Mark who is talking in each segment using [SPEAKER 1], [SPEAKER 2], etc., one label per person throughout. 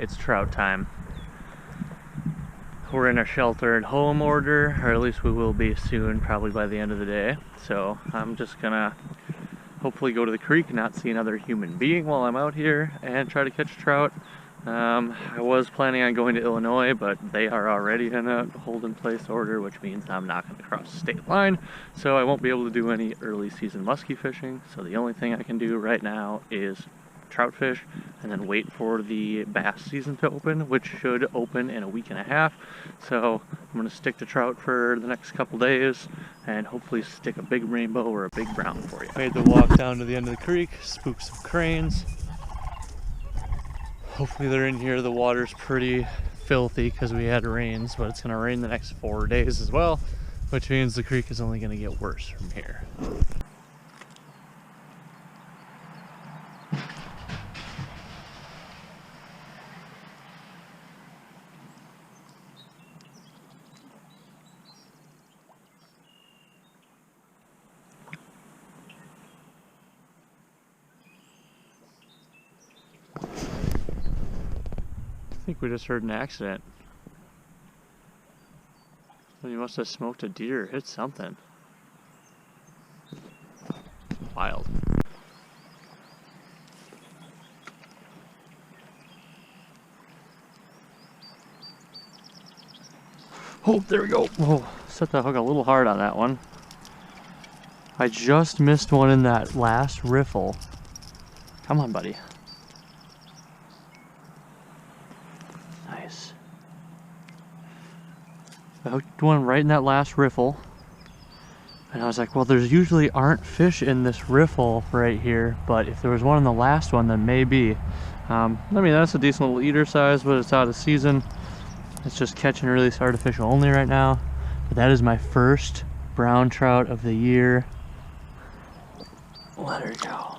[SPEAKER 1] it's trout time. We're in a sheltered home order, or at least we will be soon, probably by the end of the day. So I'm just gonna hopefully go to the creek and not see another human being while I'm out here and try to catch trout. I was planning on going to Illinois, but they are already in a hold-in-place order, which means I'm not going to cross the state line, so I won't be able to do any early season muskie fishing. So the only thing I can do right now is trout fish and then wait for the bass season to open, which should open in a week and a half. So I'm going to stick to trout for the next couple days and hopefully stick a big rainbow or a big brown for you. Made the walk down to the end of the creek, spooked some cranes. Hopefully they're in here. The water's pretty filthy because we had rains, but it's going to rain the next 4 days as well, which means the creek is only going to get worse from here. I think we just heard an accident. You must have smoked a deer or hit something. Wild. Oh, there we go. Oh, set the hook a little hard on that one. I just missed one in that last riffle. Come on, buddy. Nice. I hooked one right in that last riffle. And I was like, well, there's usually aren't fish in this riffle right here, but if there was one in the last one, then maybe. I mean, that's a decent little eater size, but it's out of season. It's just catch and release artificial only right now. But that is my first brown trout of the year. Let her go.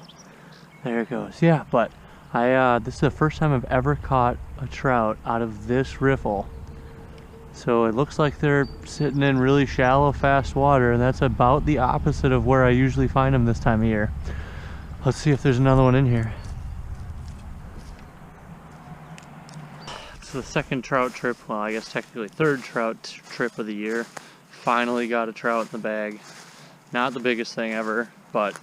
[SPEAKER 1] There it goes. Yeah, but this is the first time I've ever caught a trout out of this riffle. So it looks like they're sitting in really shallow, fast water, and that's about the opposite of where I usually find them this time of year. Let's see if there's another one in here. So the second trout trip, well, I guess technically third trout trip of the year. Finally got a trout in the bag. Not the biggest thing ever, but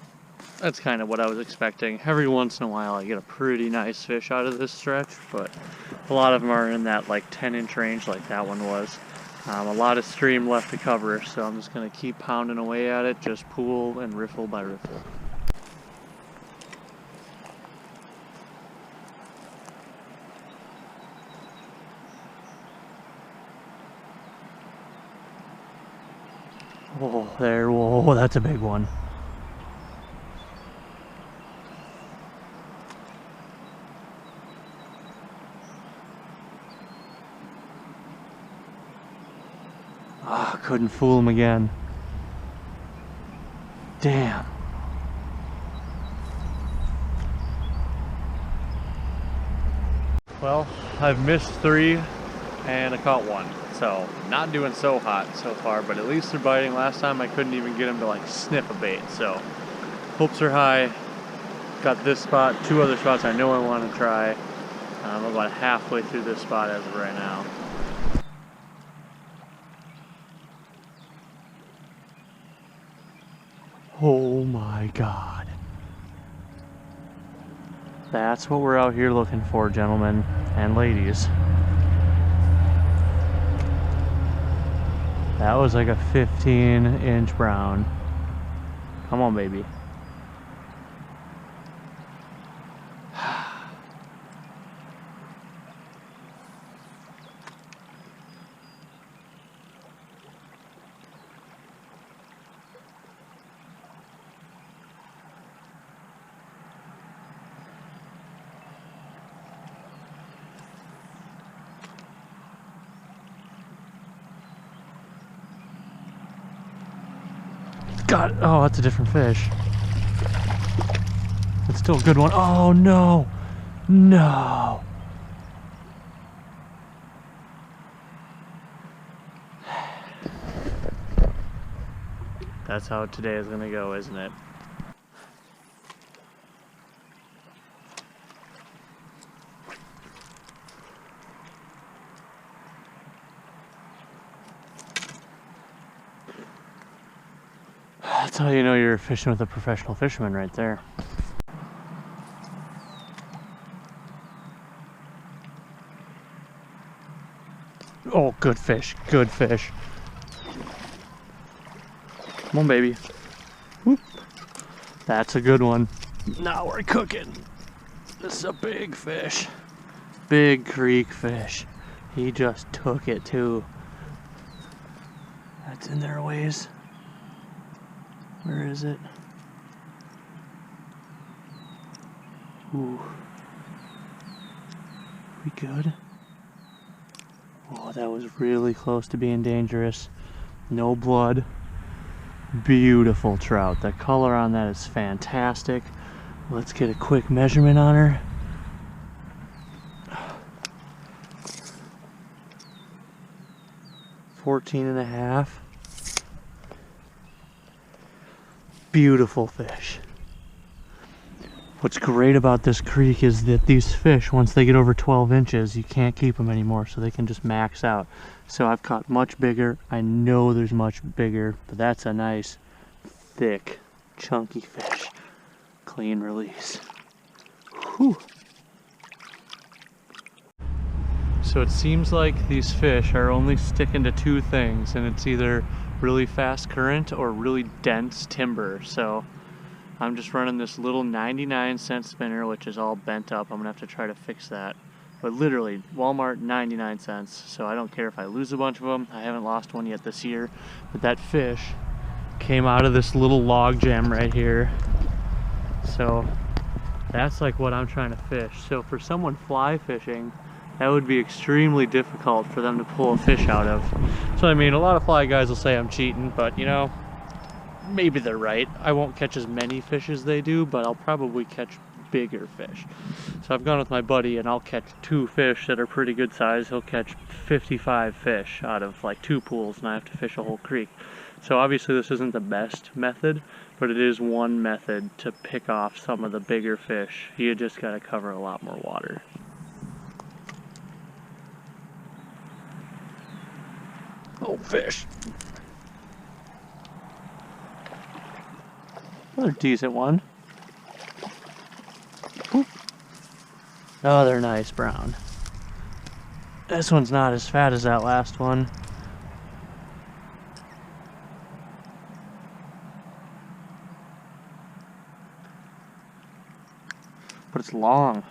[SPEAKER 1] that's kind of what I was expecting. Every once in a while I get a pretty nice fish out of this stretch, but a lot of them are in that like 10-inch range like that one was. A lot of stream left to cover, so I'm just going to keep pounding away at it, just pool and riffle by riffle. Oh, there, whoa, that's a big one. Ah, couldn't fool him again. Damn. Well, I've missed 3 and I caught 1. So, not doing so hot so far, but at least they're biting. Last time I couldn't even get them to like sniff a bait, so hopes are high. Got this spot, 2 other spots I know I want to try. I'm about halfway through this spot as of right now. Oh my God. That's what we're out here looking for, gentlemen and ladies. That was like a 15-inch brown. Come on, baby. God, oh, that's a different fish. It's still a good one. Oh no, no. That's how today is gonna go, isn't it? That's how you know you're fishing with a professional fisherman right there. Oh, good fish, good fish. Come on, baby. Whoop. That's a good one. Now we're cooking. This is a big fish. Big creek fish. He just took it too. That's in there a ways. Where is it? Ooh. We good? Oh, that was really close to being dangerous. No blood. Beautiful trout. The color on that is fantastic. Let's get a quick measurement on her. $14.5. Beautiful fish. What's great about this creek is that these fish, once they get over 12 inches, you can't keep them anymore, so they can just max out. So I've caught much bigger. I know there's much bigger, but that's a nice, thick, chunky fish. Clean release. Whew. So it seems like these fish are only sticking to two things, and it's either really fast current or really dense timber. So I'm just running this little 99-cent spinner, which is all bent up. I'm gonna have to try to fix that. But literally, Walmart, 99 cents. So I don't care if I lose a bunch of them. I haven't lost one yet this year. But that fish came out of this little log jam right here. So that's like what I'm trying to fish. So for someone fly fishing, that would be extremely difficult for them to pull a fish out of. So I mean, a lot of fly guys will say I'm cheating, but you know, maybe they're right. I won't catch as many fish as they do, but I'll probably catch bigger fish. So I've gone with my buddy and I'll catch 2 fish that are pretty good size. He'll catch 55 fish out of like 2 pools, and I have to fish a whole creek. So obviously this isn't the best method, but it is one method to pick off some of the bigger fish. You just gotta cover a lot more water. Oh, fish. Another decent one. Oop. Oh, they're nice brown. This one's not as fat as that last one. But it's long.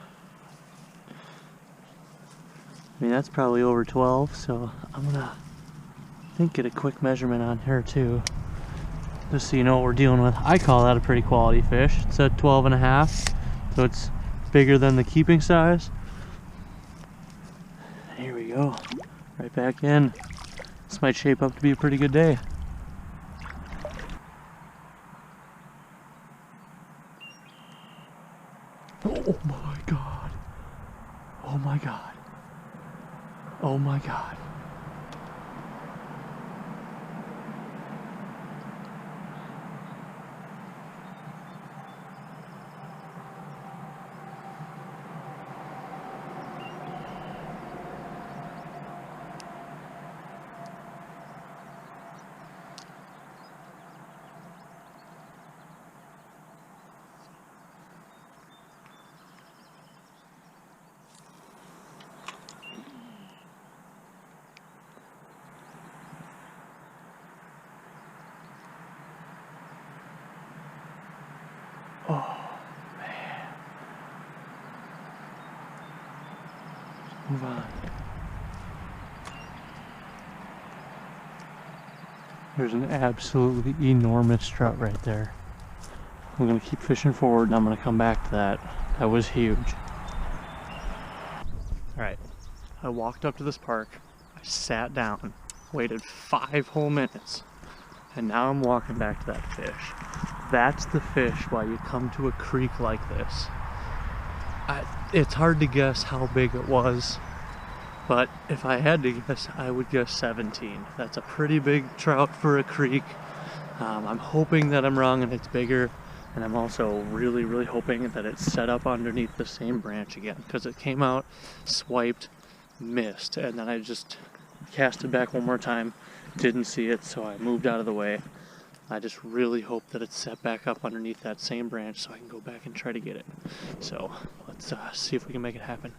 [SPEAKER 1] I mean, that's probably over 12, so I'm gonna, I think, get a quick measurement on her too, just so you know what we're dealing with. I call that a pretty quality fish. It's a 12.5, so it's bigger than the keeping size. Here we go, right back in. This might shape up to be a pretty good day. Oh my God. Oh my God. Oh my God. Oh, man. Move on. There's an absolutely enormous trout right there. I'm gonna keep fishing forward and I'm gonna come back to that. That was huge. Alright, I walked up to this park, I sat down, waited 5 whole minutes, and now I'm walking back to that fish. That's the fish why you come to a creek like this. It's hard to guess how big it was, but if I had to guess, I would guess 17. That's a pretty big trout for a creek. I'm hoping that I'm wrong and it's bigger, and I'm also really, really hoping that it's set up underneath the same branch again, because it came out, swiped, missed, and then I just cast it back one more time, didn't see it, so I moved out of the way. I just really hope that it's set back up underneath that same branch so I can go back and try to get it. So let's see if we can make it happen.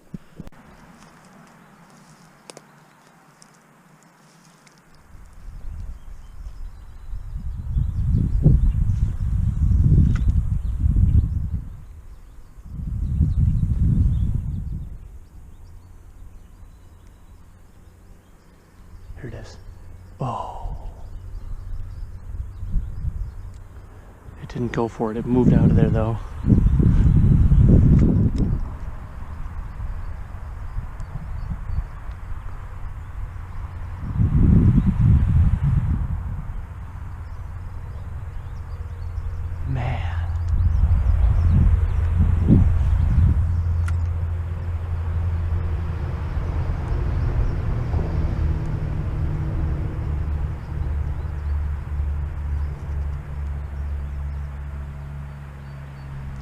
[SPEAKER 1] Here it is. Oh. It didn't go for it. It moved out of there though. Man.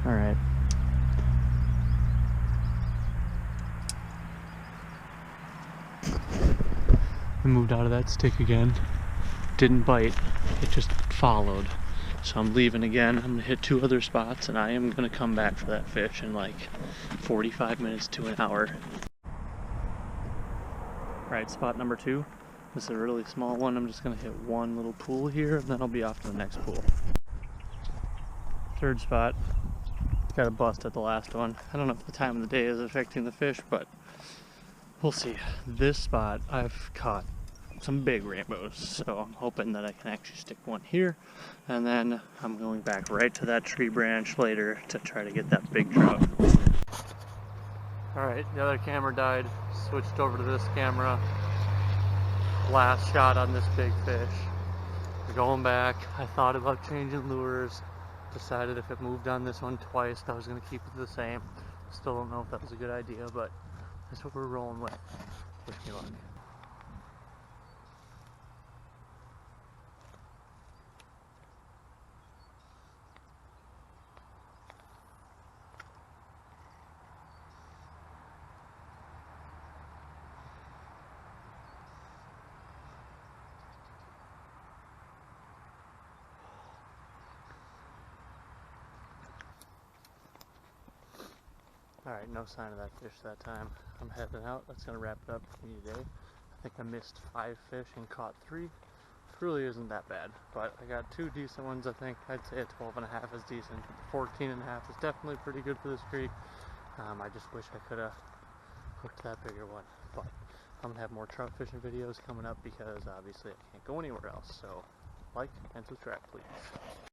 [SPEAKER 1] All right. I moved out of that stick again. Didn't bite. It just followed. So I'm leaving again. I'm gonna hit 2 other spots and I am gonna come back for that fish in like 45 minutes to an hour. Alright, spot number 2. This is a really small one. I'm just gonna hit 1 little pool here and then I'll be off to the next pool. 3rd spot. Got a bust at the last one. I don't know if the time of the day is affecting the fish, but we'll see. This spot I've caught some big rainbows, so I'm hoping that I can actually stick one here, and then I'm going back right to that tree branch later to try to get that big trout. Alright, the other camera died, switched over to this camera. Last shot on this big fish. Going back, I thought about changing lures, decided if it moved on this one twice I was going to keep it the same. Still don't know if that was a good idea, but that's what we're rolling with. Wish me luck. Alright, no sign of that fish that time. I'm heading out. That's going to wrap it up for me today. I think I missed 5 fish and caught 3. It really isn't that bad, but I got 2 decent ones. I think I'd say a 12.5 is decent. 14.5 is definitely pretty good for this creek. I just wish I could have hooked that bigger one, but I'm going to have more trout fishing videos coming up because obviously I can't go anywhere else. So like and subscribe, please.